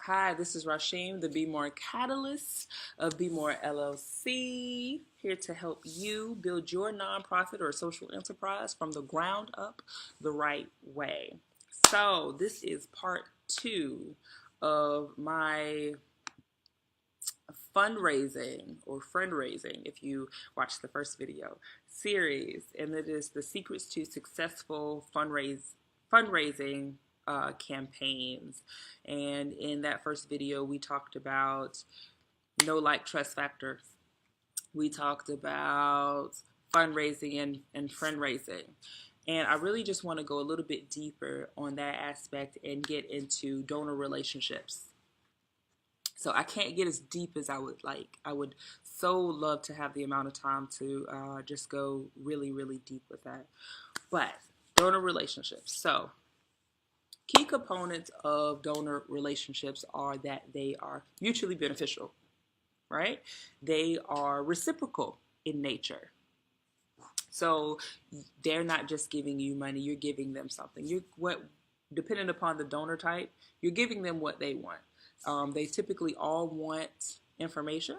Hi, this is Rashim, the Be More Catalyst of Be More LLC, here to help you build your nonprofit or social enterprise from the ground up the right way. So, this is part two of my fundraising or friend raising, if you watch the first video series, and it is the secrets to successful fundraising campaigns. And in that first video, we talked about no like trust factors. We talked about fundraising and friend raising. And I really just want to go a little bit deeper on that aspect and get into donor relationships. So I can't get as deep as I would like. I would so love to have the amount of time to just go really, really deep with that. But donor relationships. So key components of donor relationships are that they are mutually beneficial, right? They are reciprocal in nature. So they're not just giving you money, you're giving them something. Depending upon the donor type, you're giving them what they want. They typically all want information.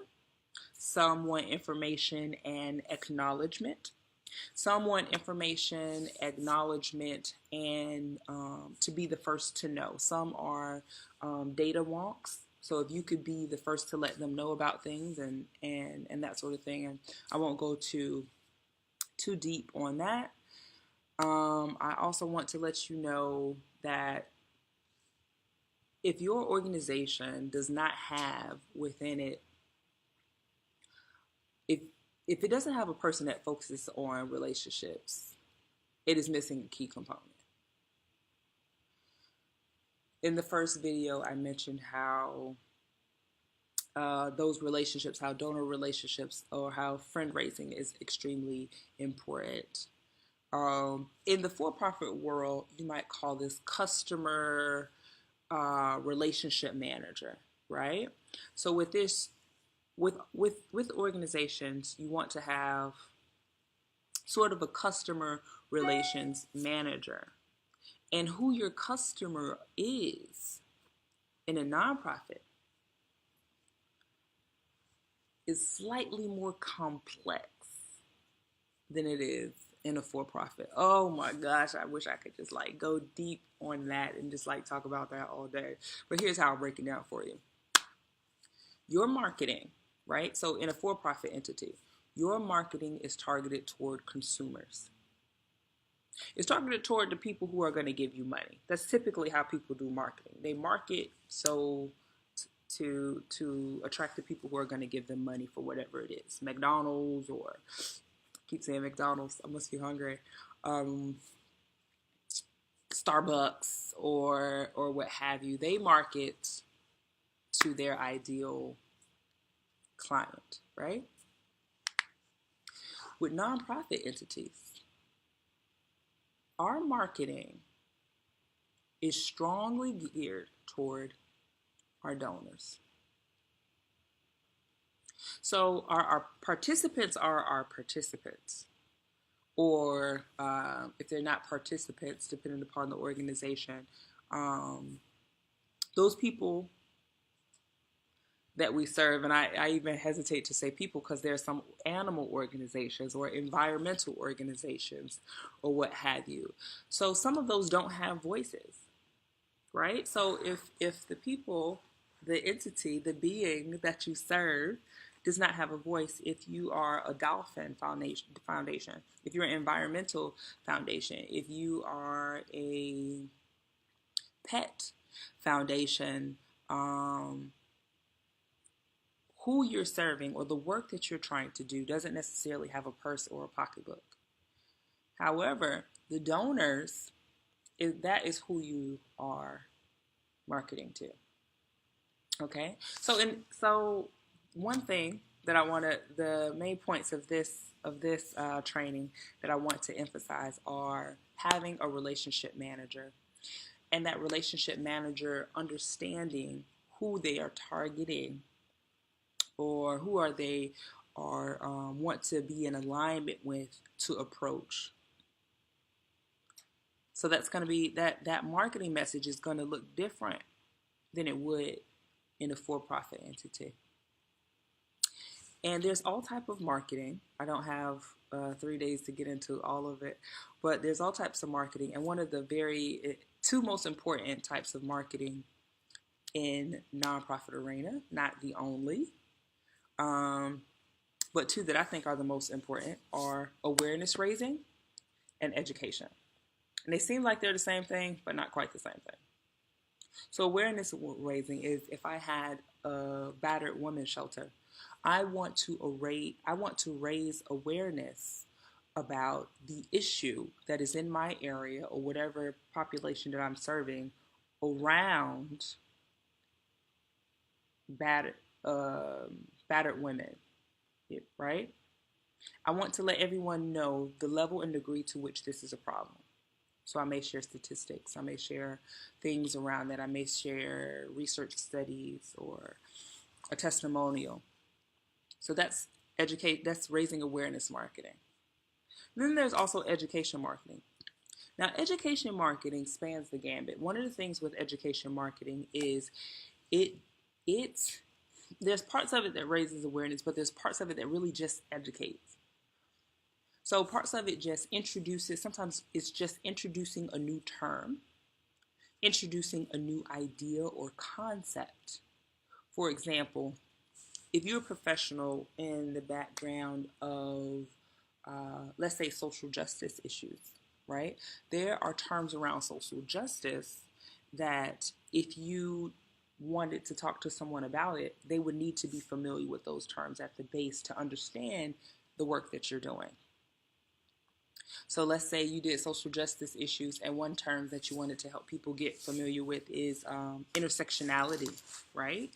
Some want information and acknowledgement. Some want information, acknowledgement, and to be the first to know. Some are data wonks. So if you could be the first to let them know about things and that sort of thing. And I won't go too deep on that. I also want to let you know that if your organization does not have within it, if it doesn't have a person that focuses on relationships, it is missing a key component. In the first video, I mentioned how those relationships, how donor relationships or how friend raising is extremely important. In the for-profit world, you might call this customer relationship manager, right? So with this, with organizations, you want to have sort of a customer relations manager. And who your customer is in a nonprofit is slightly more complex than it is in a for-profit. Oh my gosh, I wish I could just like go deep on that and just like talk about that all day. But here's how I'm breaking down for you. Your marketing, right? So in a for-profit entity, your marketing is targeted toward consumers. It's targeted toward the people who are going to give you money. That's typically how people do marketing. They market so to attract the people who are going to give them money for whatever it is. McDonald's, or I keep saying McDonald's, I must be hungry. Starbucks or what have you. They market to their ideal client, right? With nonprofit entities, our marketing is strongly geared toward our donors. So our participants are our participants. Or if they're not participants, depending upon the organization, those people that we serve, and I even hesitate to say people because there are some animal organizations or environmental organizations or what have you. So some of those don't have voices, right? So if the people, the entity, the being that you serve does not have a voice, if you are a dolphin foundation, if you're an environmental foundation, if you are a pet foundation, who you're serving or the work that you're trying to do doesn't necessarily have a purse or a pocketbook. However, the donors, that is who you are marketing to. Okay, so one thing that the main points of this training that I want to emphasize are having a relationship manager, and that relationship manager understanding who they are targeting or who are they want to be in alignment with to approach. So that's going to be that marketing message is going to look different than it would in a for-profit entity. And there's all type of marketing. I don't have 3 days to get into all of it, but there's all types of marketing. And one of the two most important types of marketing in nonprofit arena, not the only, but two that I think are the most important are awareness raising and education. And they seem like they're the same thing, but not quite the same thing. So awareness raising is if I had a battered women's shelter, I want to raise awareness about the issue that is in my area or whatever population that I'm serving around battered women, right? I want to let everyone know the level and degree to which this is a problem. So I may share statistics. I may share things around that. I may share research studies or a testimonial. So that's raising awareness marketing. Then there's also education marketing. Now, education marketing spans the gambit. One of the things with education marketing is there's parts of it that raises awareness, but there's parts of it that really just educates. So parts of it just introduces, sometimes it's just introducing a new term, introducing a new idea or concept. For example, if you're a professional in the background of, let's say, social justice issues, right? There are terms around social justice that if you wanted to talk to someone about it, they would need to be familiar with those terms at the base to understand the work that you're doing. So let's say you did social justice issues, and one term that you wanted to help people get familiar with is intersectionality, right?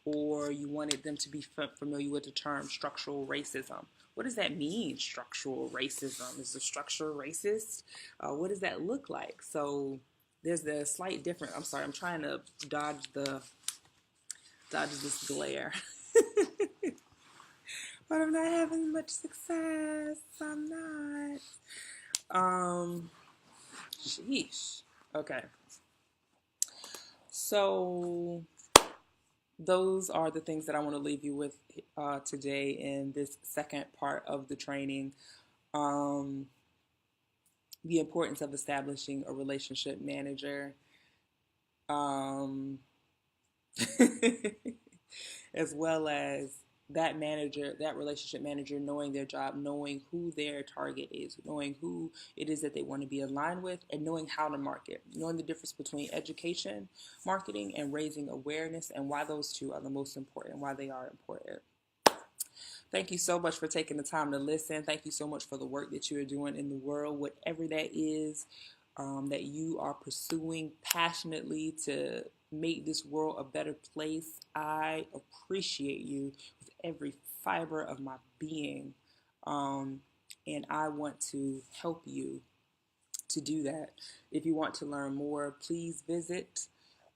Or you wanted them to be familiar with the term structural racism. What does that mean, structural racism? Is the structure racist? What does that look like? So there's the slight difference. I'm sorry, I'm trying to dodge this glare. But I'm not having much success. I'm not. Sheesh. Okay. So those are the things that I want to leave you with today in this second part of the training. The importance of establishing a relationship manager. As well as that relationship manager knowing their job, knowing who their target is, knowing who it is that they want to be aligned with, and knowing how to market, knowing the difference between education, marketing, and raising awareness, and why those two are the most important, why they are important. Thank you so much for taking the time to listen. Thank you so much for the work that you are doing in the world, whatever that is that you are pursuing passionately to make this world a better place. I appreciate you with every fiber of my being, and I want to help you to do that. If you want to learn more, please visit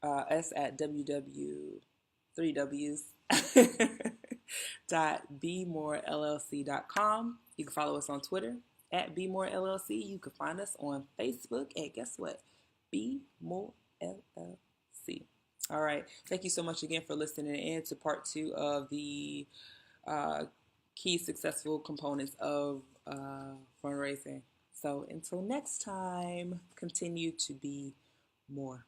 us at www.bmorellc.com. You can follow us on Twitter at More LLC. You can find us on Facebook at, guess what? More LLC. All right. Thank you so much again for listening in to part 2 of the key successful components of fundraising. So until next time, continue to be more.